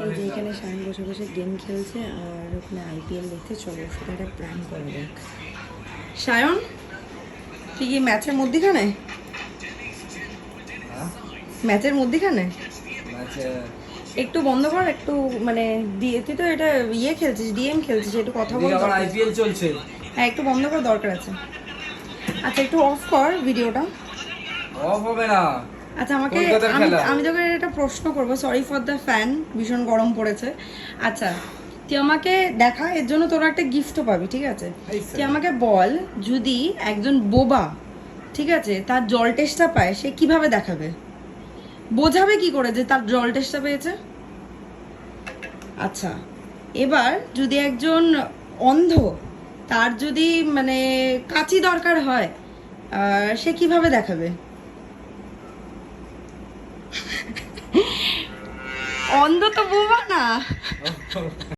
এই যে এখানে সায়ন বসে বসে গেম খেলছে আর ওখানে আইপিএল দেখতে। চলো সেটা একটা প্ল্যান করা যাক। সায়ন, তুই কি ম্যাচের মধ্যিখানে? ম্যাচের মধ্যিখানে একটু বন্ধ কর, একটু মানে দিয়ে তুই তো এটা ইয়ে খেলছিস, ডিএম খেলছিস, একটু কথা বল। আবার আইপিএল চলছে। হ্যাঁ একটু বন্ধ কর, দরকার আছে। আচ্ছা একটু অফ কর ভিডিওটা। অফ হবে না। আচ্ছা আমাকে কলকাতার আমি খেলা। আমি তোকে একটা প্রশ্ন করব, সরি ফর দ্য ফ্যান, ভীষণ গরম পড়েছে। আচ্ছা তুই আমাকে দেখা, এর জন্য তোরা একটা গিফটও পাবি, ঠিক আছে? তুই আমাকে বল, যদি একজন বোবা, ঠিক আছে, তার জল টেস্টটা পায়, সে কিভাবে দেখাবে? বোঝাবে কি করে যে তার জল টেস্টটা পেয়েছে? আচ্ছা এবার যদি একজন অন্ধ, তার যদি মানে কাঁচি দরকার হয়, সে কিভাবে দেখাবে? অন্ধ তো বোবা না।